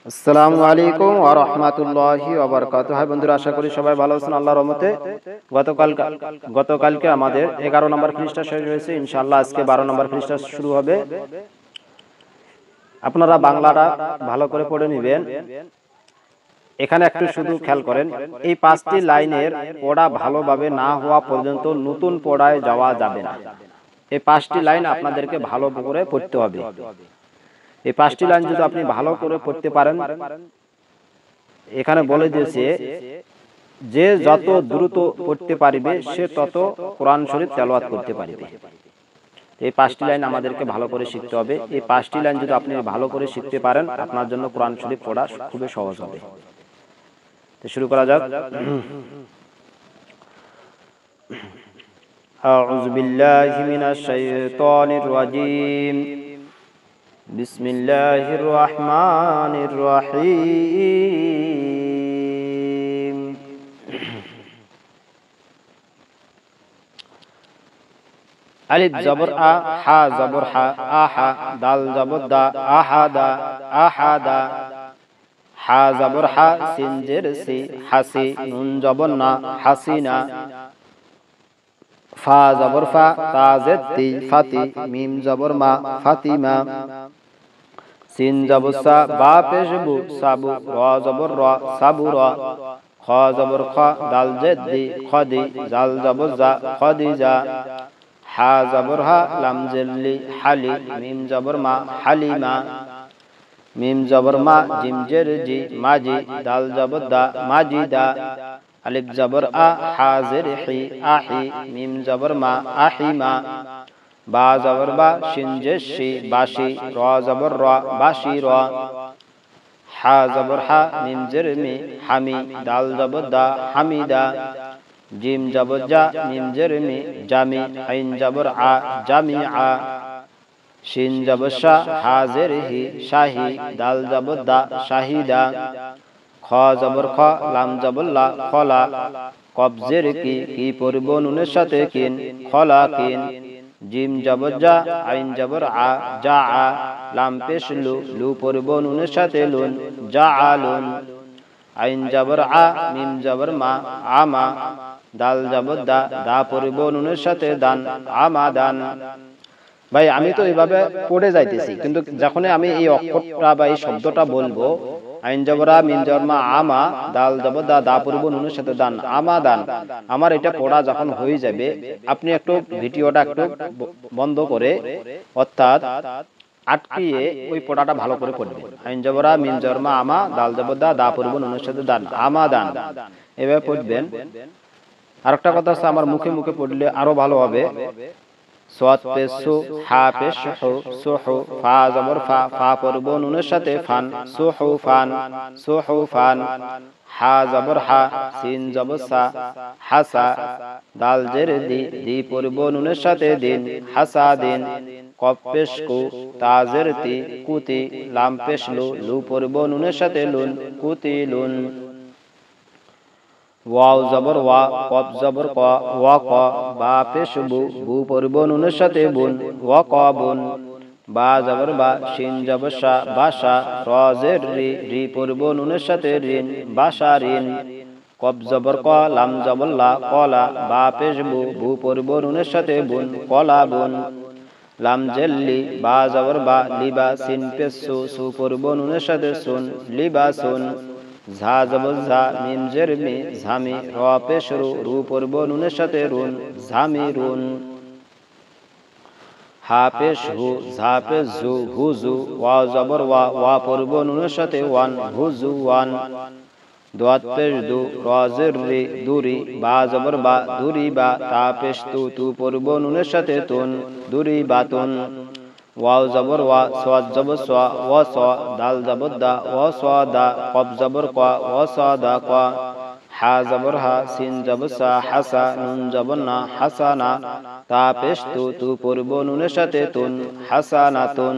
আসসালামু আলাইকুম ওয়া রাহমাতুল্লাহি ওয়া বারাকাতুহু। হাই বন্ধুরা, আশা করি সবাই ভালো আছেন আল্লাহর রহমতে। গতকালকে আমাদের 11 নম্বর পৃষ্ঠা শেষ হয়েছে। ইনশাআল্লাহ আজকে 12 নম্বর পৃষ্ঠা শুরু হবে। আপনারা বাংলাটা ভালো করে পড়ে নেবেন। এখানে একটু শুধু খেয়াল করেন, এই 5টি লাইনের পড়া ভালোভাবে না হওয়া পর্যন্ত নতুন পড়ায় যাওয়া যাবে না। এই 5টি লাইন আপনাদেরকে ভালো করে পড়তে হবে। এই 5টি লাইন যদি আপনি ভালো করে পড়তে পারেন, এখানে বলে দিয়েছে যে যত দ্রুত পড়তে পারবে সে তত কোরআন শরীফ তেলাওয়াত করতে পারবে। এই 5টি লাইন আমাদেরকে ভালো করে শিখতে হবে। এই 5টি লাইন যদি আপনি ভালো করে শিখতে পারেন, আপনার জন্য কোরআন শরীফ পড়া খুবই সহজ হবে। তো শুরু করা যাক। আউযু বিল্লাহি মিনাশ শাইতানির রাজীম। বিসমিল্লাহির রহমানির রহিম। আলিফ জবর আ, হা জবর হা, আহা, দাল জবর দা, আহাদা, আহাদা, হা জবর হা, সিন জের সি, হাসি, নুন জবর না, হাসিনা, ফা জবর ফা, তা জেদ তি, ফাতি, মিম জবর মা, ফাতিমা, সিন জবর সা, বা পেশ বু, সাবু, র জবর র, সাবুর, খ জবর খ, দাল জেদ দি, খদি, জাল জবর জা, খদিজা, হা জবর হা, লাম জেরলি, হালি, মিম জবর মা, হালিমা, মিম জবর মা, জিম জের জি, মাজি, দাল জবর দা, মাজিদা, আলিফ জবর আ, হা জের হি, আহি, মিম জবর মা, আহিমা, বা জবর বা, শিন জের শি, বাশি, র জবর র, বাশি র, হা জবর হা, মিম জের মি, হামি, দাল জবর দা, হামিদা, জিম জবর জা, মিম জের মি, জামি, আইন জবর আ, জামিআ, শিন জবর শা, হা জের হি, শাহি, দাল জবর দা, শাহিদা, খ জবর খ, লাম জবর লা, খলা, কফ জের কি, কি পড়ব নুনের সাথে কিন, খলা কিন, জিম জবর জা, আইন জবর আ, জা আ, লাম পেশ লু, লু পড়ব নুনের সাথে লুন, জা আলুন, আইন জবর আ, মিম জবর মা, আমা, দাল জবর দা, দা পড়ব নুনের সাথে দান, আমাদান। ভাই আমি তো এইভাবে পড়ে যাইতেছি, কিন্তু যখন আমি এই অক্ষরটা বা এই শব্দটা বলবো, আইন জবরা মিম জবর মা, আমা, দাল জবর দা, দা পড়ব নুনের সাথে দান, আমাদান, আমার এটা পড়া যখন হয়ে যাবে, আপনি একটু ভিডিওটা একটু বন্ধ করে, অর্থাৎ আটকিয়ে ওই পড়াটা ভালো করে পড়বেন। আইন জবরা মিম জবর মা, আমা, দাল জবর দা, দা পড়ব নুনের সাথে দান, আমাদান, এভাবে পড়বেন। আরেকটা কথা আছে, আমার মুখে মুখে পড়লে আরো ভালো হবে। সোয়াদ পেশ সু, হা পেশ হু, সুহু, ফা জবর ফা, ফা পড়ব নুনের সাথে ফান, সুহু ফান, সুহু ফান, হা জবর হা, সিন জবর সা, হাসা, দাল জের দি, দি পড়ব নুনের সাথে দিন, হাসা দিন, কফ পেশ কু, তা জের তি, কুতি, লাম পেশ লু, লু পড়ব নুনের সাথে লুন, কুতি লুন, ওয়াও জবর ওয়া, কফ জবর ক, ওয়া ক, বা পেশ বু, বু পড়ব নুনের সাথে বুন, ওয়া ক বুন, বা জবর বা, শিন জবর শা, বাসা, র জের রি, রি পড়ব নুনের সাথে রিন, বাসা রিন, কফ জবর ক, লাম জবর লা, কলা, বা পেশ বু, বু পড়ব নুনের সাথে বুন, কলা বুন, লাম জেল্লি, বা জবর বা, লিবা, সিন পেশ সু, সু পড়ব নুনের সাথে সুন, লিবা সুন, ঝা জবর ঝা, মিম জের মি, ঝামি, র পেশ রু, রু পড়ব নুনের সাথে রুন, ঝামি রুন, হা পেশ হু, ঝা পেশ ঝু, হুজু, ওয়া জবর ওয়া, ওয়া পড়ব নুনের সাথে ওয়ান, হুজু ওয়ান, দোয়াত পেশ দু, র জের রি, দুরি, বা জবর বা, দুরি বা, তা পেশ তু, তু পড়ব নুনের সাথে তুন, দুরি বাতুন, ওয়াও জবর ওয়া, সোয়াদ জবর সোয়া, ওয়া স, দাল জবর দা, ওয়া স দা, কফ জবর ক, ওয়া স দা ক, হা জবর হা, সিন জবর সা, হাসা, নুন জবর না, হাসানা, তা পেশ তু, তু পড়ব নুনের সাথে তুন, হাসানাতুন,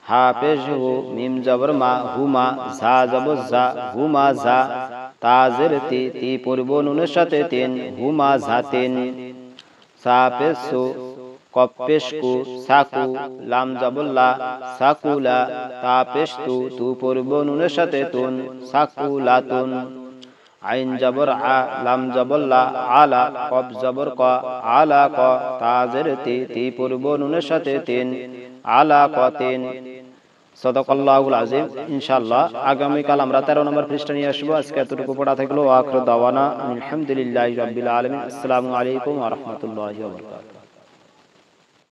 হা পেশ হু, মিম জবর মা, হুমা, ঝা জবর ঝা, হুমা ঝা, তা জের তি, তি পড়ব নুনের সাথে তিন, হুমা ঝাতিন, সা পেশ সু, কফ পেশ কু সাকু লাম জবল্লা সাকুলা তা পেশ তু পড়ব নুনের সাথে তুন সাকুলাতুন আইন জবর আ লাম জবল্লা আলা কফ জবর ক আলা ক তা জের তি পড়ব নুনের সাথে তিন আলা ক তিন। সাদাকাল্লাহুল আযীম। ইনশাআল্লাহ আগামীকাল আমরা 13 নম্বর পৃষ্ঠা নিয়ে আসবো। আজকে এতটুকু পড়া থাকলো। আখিরু দাওয়ানা আলহামদুলিল্লাহি রাব্বিল আলামিন। আসসালামু আলাইকুম ওয়া রাহমাতুল্লাহি ওয়া বারাকাতুহু।